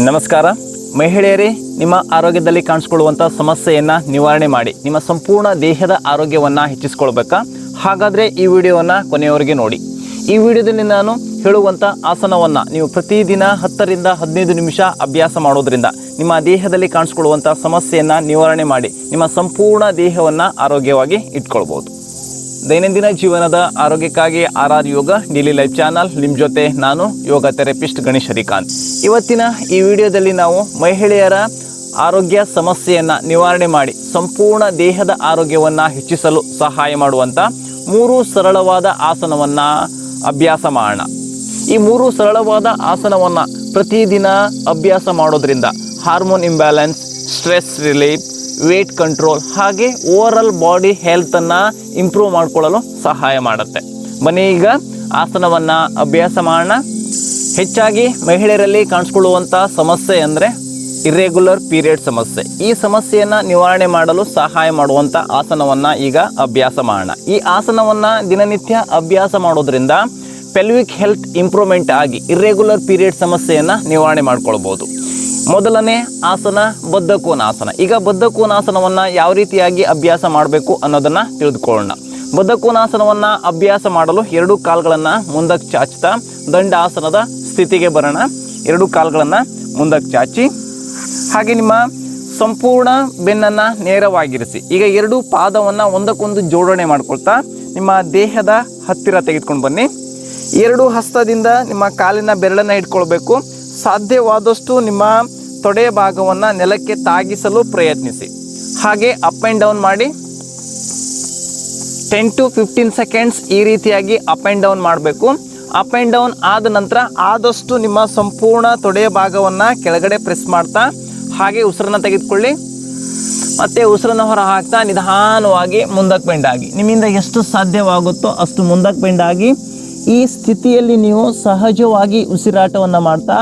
ನಮಸ್ಕಾರ ಮಹಿಳೆಯರೇ, ನಿಮ್ಮ ಆರೋಗ್ಯದಲ್ಲಿ ಕಾಣಿಸ್ಕೊಳ್ಳುವಂಥ ಸಮಸ್ಯೆಯನ್ನು ನಿವಾರಣೆ ಮಾಡಿ ನಿಮ್ಮ ಸಂಪೂರ್ಣ ದೇಹದ ಆರೋಗ್ಯವನ್ನು ಹೆಚ್ಚಿಸ್ಕೊಳ್ಬೇಕಾ? ಹಾಗಾದರೆ ಈ ವಿಡಿಯೋವನ್ನು ಕೊನೆಯವರೆಗೆ ನೋಡಿ. ಈ ವಿಡಿಯೋದಲ್ಲಿ ನಾನು ಹೇಳುವಂಥ ಆಸನವನ್ನು ನೀವು ಪ್ರತಿದಿನ 10 ರಿಂದ 15 ನಿಮಿಷ ಅಭ್ಯಾಸ ಮಾಡೋದ್ರಿಂದ ನಿಮ್ಮ ದೇಹದಲ್ಲಿ ಕಾಣಿಸ್ಕೊಳ್ಳುವಂಥ ಸಮಸ್ಯೆಯನ್ನು ನಿವಾರಣೆ ಮಾಡಿ ನಿಮ್ಮ ಸಂಪೂರ್ಣ ದೇಹವನ್ನು ಆರೋಗ್ಯವಾಗಿ ಇಟ್ಕೊಳ್ಬೋದು. ದೈನಂದಿನ ಜೀವನದ ಆರೋಗ್ಯಕ್ಕಾಗಿ ಆರ್ ಯೋಗ ಡೈಲಿ ಲೈಫ್ ಚಾನಲ್ ನಿಮ್ಮ ಜೊತೆ ನಾನು ಯೋಗ ಥೆರಪಿಸ್ಟ್ ಗಣೇಶ್ ಹರಿಕಾಂತ್. ಇವತ್ತಿನ ಈ ವಿಡಿಯೋದಲ್ಲಿ ನಾವು ಮಹಿಳೆಯರ ಆರೋಗ್ಯ ಸಮಸ್ಯೆಯನ್ನು ನಿವಾರಣೆ ಮಾಡಿ ಸಂಪೂರ್ಣ ದೇಹದ ಆರೋಗ್ಯವನ್ನು ಹೆಚ್ಚಿಸಲು ಸಹಾಯ ಮಾಡುವಂಥ 3 ಸರಳವಾದ ಆಸನವನ್ನು ಅಭ್ಯಾಸ ಮಾಡೋಣ. ಈ 3 ಸರಳವಾದ ಆಸನವನ್ನು ಪ್ರತಿದಿನ ಅಭ್ಯಾಸ ಮಾಡೋದ್ರಿಂದ hormone imbalance, stress relief, weight control ಹಾಗೆ ಓವರಾಲ್ ಬಾಡಿ ಹೆಲ್ತನ್ನು ಇಂಪ್ರೂವ್ ಮಾಡ್ಕೊಳ್ಳಲು ಸಹಾಯ ಮಾಡುತ್ತೆ. ಬನ್ನಿ ಈಗ ಆಸನವನ್ನು ಅಭ್ಯಾಸ ಮಾಡೋಣ. ಹೆಚ್ಚಾಗಿ ಮಹಿಳೆಯರಲ್ಲಿ ಕಾಣಿಸ್ಕೊಳ್ಳುವಂಥ ಸಮಸ್ಯೆ ಅಂದರೆ ಇರ್ರೆಗ್ಯುಲರ್ ಪೀರಿಯಡ್ ಸಮಸ್ಯೆ. ಈ ಸಮಸ್ಯೆಯನ್ನು ನಿವಾರಣೆ ಮಾಡಲು ಸಹಾಯ ಮಾಡುವಂಥ ಆಸನವನ್ನು ಈಗ ಅಭ್ಯಾಸ ಮಾಡೋಣ. ಈ ಆಸನವನ್ನು ದಿನನಿತ್ಯ ಅಭ್ಯಾಸ ಮಾಡೋದ್ರಿಂದ ಪೆಲ್ವಿಕ್ ಹೆಲ್ತ್ ಇಂಪ್ರೂವ್ಮೆಂಟ್ ಆಗಿ ಇರ್ರೆಗ್ಯುಲರ್ ಪೀರಿಯಡ್ ಸಮಸ್ಯೆಯನ್ನು ನಿವಾರಣೆ ಮಾಡ್ಕೊಳ್ಬೋದು. ಮೊದಲನೇ ಆಸನ ಬದ್ಧಕೋನಾಸನ. ಈಗ ಬದ್ಧಕೋನಾಸನವನ್ನು ಯಾವ ರೀತಿಯಾಗಿ ಅಭ್ಯಾಸ ಮಾಡಬೇಕು ಅನ್ನೋದನ್ನು ತಿಳಿದುಕೊಳ್ಳೋಣ. ಬದ್ಧಕೋನಾಸನವನ್ನು ಅಭ್ಯಾಸ ಮಾಡಲು 2 ಕಾಲುಗಳನ್ನು ಮುಂದಕ್ಕೆ ಚಾಚ್ತಾ ದಂಡಾಸನದ ಸ್ಥಿತಿಗೆ ಬರೋಣ. 2 ಕಾಲುಗಳನ್ನು ಮುಂದಕ್ಕೆ ಚಾಚಿ ಹಾಗೆ ನಿಮ್ಮ ಸಂಪೂರ್ಣ ಬೆನ್ನನ್ನು ನೇರವಾಗಿರಿಸಿ. ಈಗ 2 ಪಾದವನ್ನು ಒಂದಕ್ಕೊಂದು ಜೋಡಣೆ ಮಾಡ್ಕೊಳ್ತಾ ನಿಮ್ಮ ದೇಹದ ಹತ್ತಿರ ತೆಗೆದುಕೊಂಡು ಬನ್ನಿ. 2 ಹಸ್ತದಿಂದ ನಿಮ್ಮ ಕಾಲಿನ ಬೆರಳನ್ನು ಇಟ್ಕೊಳ್ಬೇಕು. ಸಾಧ್ಯವಾದಷ್ಟು ನಿಮ್ಮ ತೊಡೆಯ ಭಾಗವನ್ನು ನೆಲಕ್ಕೆ ತಾಗಿಸಲು ಪ್ರಯತ್ನಿಸಿ. ಹಾಗೆ ಅಪ್ ಆ್ಯಂಡ್ ಡೌನ್ ಮಾಡಿ 10 to 15 ಸೆಕೆಂಡ್ಸ್ ಈ ರೀತಿಯಾಗಿ ಅಪ್ ಆ್ಯಂಡ್ ಡೌನ್ ಮಾಡಬೇಕು. ಅಪ್ ಆ್ಯಂಡ್ ಡೌನ್ ಆದ ನಂತರ ಆದಷ್ಟು ನಿಮ್ಮ ಸಂಪೂರ್ಣ ತೊಡೆಯ ಭಾಗವನ್ನು ಕೆಳಗಡೆ ಪ್ರೆಸ್ ಮಾಡ್ತಾ ಹಾಗೆ ಉಸಿರನ್ನು ತೆಗೆದುಕೊಳ್ಳಿ. ಮತ್ತು ಉಸಿರನ್ನು ಹೊರ ಹಾಕ್ತಾ ನಿಧಾನವಾಗಿ ಮುಂದಕ್ಕೆ ಬೆಂಡಾಗಿ ನಿಮ್ಮಿಂದ ಎಷ್ಟು ಸಾಧ್ಯವಾಗುತ್ತೋ ಅಷ್ಟು ಮುಂದಕ್ಕೆ ಬೆಂಡಾಗಿ ಈ ಸ್ಥಿತಿಯಲ್ಲಿ ನೀವು ಸಹಜವಾಗಿ ಉಸಿರಾಟವನ್ನು ಮಾಡ್ತಾ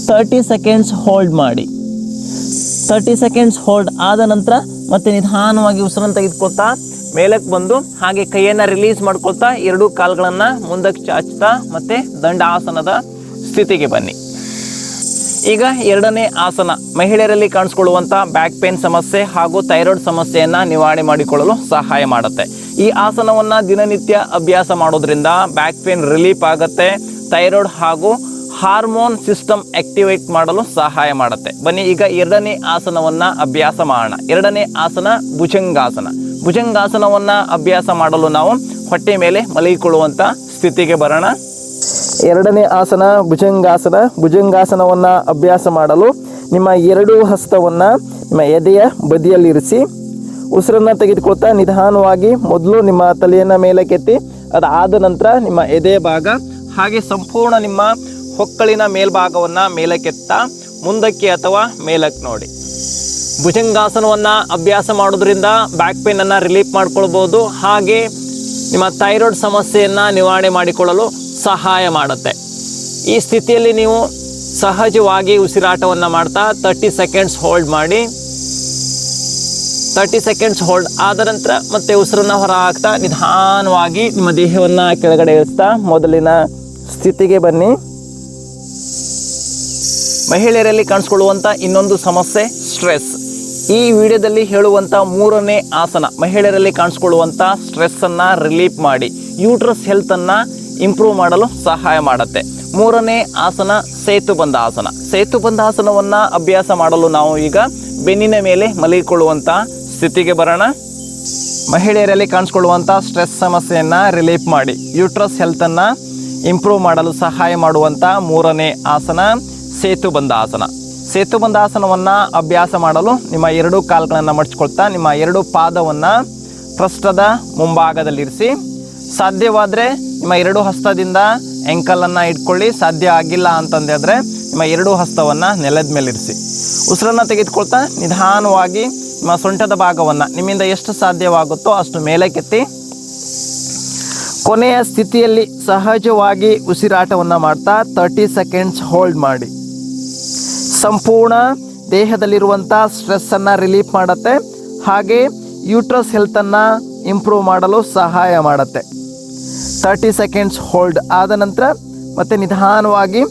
30 ಸೆಕೆಂಡ್ಸ್ ಹೋಲ್ಡ್ ಮಾಡಿ. 30 ಸೆಕೆಂಡ್ಸ್ ಹೋಲ್ಡ್ ಆದ ನಂತರ ಮತ್ತೆ ನಿಧಾನವಾಗಿ ಉಸಿರನ್ನು ತೆಗೆದುಕೊಳ್ತಾ ಮೇಲಕ್ಕೆ ಬಂದು ಹಾಗೆ ಕೈಯನ್ನು ರಿಲೀಸ್ ಮಾಡ್ಕೊಳ್ತಾ 2 ಕಾಲುಗಳನ್ನು ಮುಂದಕ್ಕೆ ಚಾಚ್ತಾ ಮತ್ತೆ ದಂಡಾಸನದ ಸ್ಥಿತಿಗೆ ಬನ್ನಿ. ಈಗ 2ನೇ ಆಸನ ಮಹಿಳೆಯರಲ್ಲಿ ಕಾಣಿಸ್ಕೊಳ್ಳುವಂಥ ಬ್ಯಾಕ್ ಪೇನ್ ಸಮಸ್ಯೆ ಹಾಗೂ ಥೈರಾಯ್ಡ್ ಸಮಸ್ಯೆಯನ್ನು ನಿವಾರಣೆ ಮಾಡಿಕೊಳ್ಳಲು ಸಹಾಯ ಮಾಡುತ್ತೆ. ಈ ಆಸನವನ್ನು ದಿನನಿತ್ಯ ಅಭ್ಯಾಸ ಮಾಡೋದ್ರಿಂದ ಬ್ಯಾಕ್ ಪೇನ್ ರಿಲೀಫ್ ಆಗುತ್ತೆ. ಥೈರಾಯ್ಡ್ ಹಾಗೂ ಹಾರ್ಮೋನ್ ಸಿಸ್ಟಮ್ ಆಕ್ಟಿವೇಟ್ ಮಾಡಲು ಸಹಾಯ ಮಾಡುತ್ತೆ. ಬನ್ನಿ ಈಗ 2ನೇ ಆಸನವನ್ನು ಅಭ್ಯಾಸ ಮಾಡೋಣ. 2ನೇ ಆಸನ ಭುಜಂಗಾಸನ. ಭುಜಂಗಾಸನವನ್ನು ಅಭ್ಯಾಸ ಮಾಡಲು ನಾವು ಹೊಟ್ಟೆ ಮೇಲೆ ಮಲಗಿಕೊಳ್ಳುವಂಥ ಸ್ಥಿತಿಗೆ ಬರೋಣ. 2ನೇ ಆಸನ ಭುಜಂಗಾಸನ. ಭುಜಂಗಾಸನವನ್ನು ಅಭ್ಯಾಸ ಮಾಡಲು ನಿಮ್ಮ 2 ಹಸ್ತವನ್ನು ನಿಮ್ಮ ಎದೆಯ ಬದಿಯಲ್ಲಿರಿಸಿ ಉಸಿರನ್ನು ತೆಗೆದುಕೊಳ್ತಾ ನಿಧಾನವಾಗಿ ಮೊದಲು ನಿಮ್ಮ ತಲೆಯನ್ನು ಮೇಲಕ್ಕೆತ್ತಿ ಅದಾದ ನಂತರ ನಿಮ್ಮ ಎದೆ ಭಾಗ ಹಾಗೆ ಸಂಪೂರ್ಣ ನಿಮ್ಮ ಹೊಕ್ಕಳಿನ ಮೇಲ್ಭಾಗವನ್ನು ಮೇಲಕ್ಕೆತ್ತಾ ಮುಂದಕ್ಕೆ ಅಥವಾ ಮೇಲಕ್ಕೆ ನೋಡಿ. ಭುಜಂಗಾಸನವನ್ನು ಅಭ್ಯಾಸ ಮಾಡೋದ್ರಿಂದ ಬ್ಯಾಕ್ ಪೇನನ್ನು ರಿಲೀಫ್ ಮಾಡ್ಕೊಳ್ಬೋದು. ಹಾಗೆ ನಿಮ್ಮ ಥೈರಾಯ್ಡ್ ಸಮಸ್ಯೆಯನ್ನು ನಿವಾರಣೆ ಮಾಡಿಕೊಳ್ಳಲು ಸಹಾಯ ಮಾಡುತ್ತೆ. ಈ ಸ್ಥಿತಿಯಲ್ಲಿ ನೀವು ಸಹಜವಾಗಿ ಉಸಿರಾಟವನ್ನು ಮಾಡ್ತಾ 30 ಸೆಕೆಂಡ್ಸ್ ಹೋಲ್ಡ್ ಮಾಡಿ. 30 ಸೆಕೆಂಡ್ಸ್ ಹೋಲ್ಡ್ ಆದ ನಂತರ ಮತ್ತೆ ಉಸಿರನ್ನು ಹೊರ ಹಾಕ್ತಾ ನಿಧಾನವಾಗಿ ನಿಮ್ಮ ದೇಹವನ್ನು ಕೆಳಗಡೆ ಇಳಿಸ್ತಾ ಮೊದಲಿನ ಸ್ಥಿತಿಗೆ ಬನ್ನಿ. ಮಹಿಳೆಯರಲ್ಲಿ ಕಾಣಿಸ್ಕೊಳ್ಳುವಂಥ ಇನ್ನೊಂದು ಸಮಸ್ಯೆ ಸ್ಟ್ರೆಸ್. ಈ ವಿಡಿಯೋದಲ್ಲಿ ಹೇಳುವಂಥ 3ನೇ ಆಸನ ಮಹಿಳೆಯರಲ್ಲಿ ಕಾಣಿಸ್ಕೊಳ್ಳುವಂಥ ಸ್ಟ್ರೆಸ್ಸನ್ನು ರಿಲೀಫ್ ಮಾಡಿ ಯೂಟ್ರಸ್ ಹೆಲ್ತನ್ನು ಇಂಪ್ರೂವ್ ಮಾಡಲು ಸಹಾಯ ಮಾಡುತ್ತೆ. 3ನೇ ಆಸನ ಸೇತುಬಂಧ ಆಸನ. ಸೇತುಬಂಧ ಆಸನವನ್ನು ಅಭ್ಯಾಸ ಮಾಡಲು ನಾವು ಈಗ ಬೆನ್ನಿನ ಮೇಲೆ ಮಲಗಿಕೊಳ್ಳುವಂಥ ಸ್ಥಿತಿಗೆ ಬರೋಣ. ಮಹಿಳೆಯರಲ್ಲಿ ಕಾಣಿಸ್ಕೊಳ್ಳುವಂಥ ಸ್ಟ್ರೆಸ್ ಸಮಸ್ಯೆಯನ್ನು ರಿಲೀಫ್ ಮಾಡಿ ಯೂಟ್ರಸ್ ಹೆಲ್ತನ್ನು ಇಂಪ್ರೂವ್ ಮಾಡಲು ಸಹಾಯ ಮಾಡುವಂಥ 3ನೇ ಆಸನ ಸೇತುಬಂಧ ಆಸನ. ಸೇತುಬಂಧ ಆಸನವನ್ನು ಅಭ್ಯಾಸ ಮಾಡಲು ನಿಮ್ಮ 2 ಕಾಲುಗಳನ್ನು ಮಡಚ್ಕೊಳ್ತಾ ನಿಮ್ಮ 2 ಪಾದವನ್ನು ಪೃಷ್ಠದ ಮುಂಭಾಗದಲ್ಲಿರಿಸಿ. ಸಾಧ್ಯವಾದರೆ ನಿಮ್ಮ 2 ಹಸ್ತದಿಂದ ಎಂಕಲನ್ನು ಇಟ್ಕೊಳ್ಳಿ. ಸಾಧ್ಯ ಆಗಿಲ್ಲ ಅಂತಂದರೆ ನಿಮ್ಮ 2 ಹಸ್ತವನ್ನು ನೆಲದ ಮೇಲೆ ಇರಿಸಿ. ಉಸಿರನ್ನು ತೆಗೆದುಕೊಳ್ತಾ ನಿಧಾನವಾಗಿ ನಿಮ್ಮ ಸೊಂಟದ ಭಾಗವನ್ನು ನಿಮ್ಮಿಂದ ಎಷ್ಟು ಸಾಧ್ಯವಾಗುತ್ತೋ ಅಷ್ಟು ಮೇಲಕ್ಕೆತ್ತಿ ಕೊನೆಯ ಸ್ಥಿತಿಯಲ್ಲಿ ಸಹಜವಾಗಿ ಉಸಿರಾಟವನ್ನು ಮಾಡ್ತಾ 30 ಸೆಕೆಂಡ್ಸ್ ಹೋಲ್ಡ್ ಮಾಡಿ. ಸಂಪೂರ್ಣ ದೇಹದಲ್ಲಿರುವಂಥ ಸ್ಟ್ರೆಸ್ಸನ್ನು ರಿಲೀಫ್ ಮಾಡುತ್ತೆ. ಹಾಗೆ ಯೂಟ್ರಸ್ ಹೆಲ್ತನ್ನು ಇಂಪ್ರೂವ್ ಮಾಡಲು ಸಹಾಯ ಮಾಡುತ್ತೆ. 30 ಸೆಕೆಂಡ್ಸ್ ಹೋಲ್ಡ್ ಆದ ನಂತರ ಮತ್ತೆ ನಿಧಾನವಾಗಿ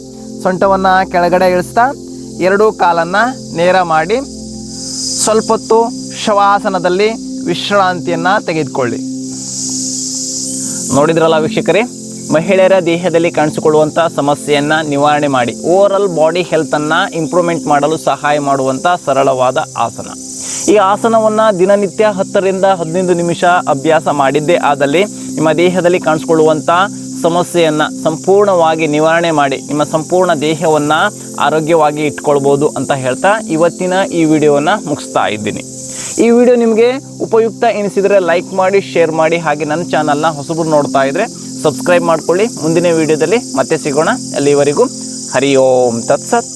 ಸೊಂಟವನ್ನು ಕೆಳಗಡೆ ಇಳಿಸ್ತಾ ಎರಡೂ ಕಾಲನ್ನು ನೇರ ಮಾಡಿ ಸ್ವಲ್ಪ ಹೊತ್ತು ಶವಾಸನದಲ್ಲಿ ವಿಶ್ರಾಂತಿಯನ್ನು ತೆಗೆದುಕೊಳ್ಳಿ. ನೋಡಿದ್ರಲ್ಲ ವೀಕ್ಷಕರೇ, ಮಹಿಳೆಯರ ದೇಹದಲ್ಲಿ ಕಾಣಿಸಿಕೊಳ್ಳುವಂಥ ಸಮಸ್ಯೆಯನ್ನು ನಿವಾರಣೆ ಮಾಡಿ ಓವರಾಲ್ ಬಾಡಿ ಹೆಲ್ತನ್ನು ಇಂಪ್ರೂವ್ಮೆಂಟ್ ಮಾಡಲು ಸಹಾಯ ಮಾಡುವಂಥ ಸರಳವಾದ ಆಸನ. ಈ ಆಸನವನ್ನು ದಿನನಿತ್ಯ 10ರಿಂದ 15 ನಿಮಿಷ ಅಭ್ಯಾಸ ಮಾಡಿದ್ದೇ ಆದಲ್ಲಿ ನಿಮ್ಮ ದೇಹದಲ್ಲಿ ಕಾಣಿಸ್ಕೊಳ್ಳುವಂಥ ಸಮಸ್ಯೆಯನ್ನು ಸಂಪೂರ್ಣವಾಗಿ ನಿವಾರಣೆ ಮಾಡಿ ನಿಮ್ಮ ಸಂಪೂರ್ಣ ದೇಹವನ್ನು ಆರೋಗ್ಯವಾಗಿ ಇಟ್ಕೊಳ್ಬೋದು ಅಂತ ಹೇಳ್ತಾ ಇವತ್ತಿನ ಈ ವಿಡಿಯೋವನ್ನು ಮುಗಿಸ್ತಾ ಇದ್ದೀನಿ. ಈ ವಿಡಿಯೋ ನಿಮಗೆ ಉಪಯುಕ್ತ ಎನಿಸಿದರೆ ಲೈಕ್ ಮಾಡಿ, ಶೇರ್ ಮಾಡಿ, ಹಾಗೆ ನನ್ನ ಚಾನಲ್ನ ಹೊಸಬರು ನೋಡ್ತಾ ಇದ್ದರೆ ಸಬ್ಸ್ಕ್ರೈಬ್ ಮಾಡ್ಕೊಳ್ಳಿ. ಮುಂದಿನ ವಿಡಿಯೋದಲ್ಲಿ ಮತ್ತೆ ಸಿಗೋಣ. ಅಲ್ಲಿವರೆಗೂ ಹರಿ ಓಂ ತತ್ಸತ್.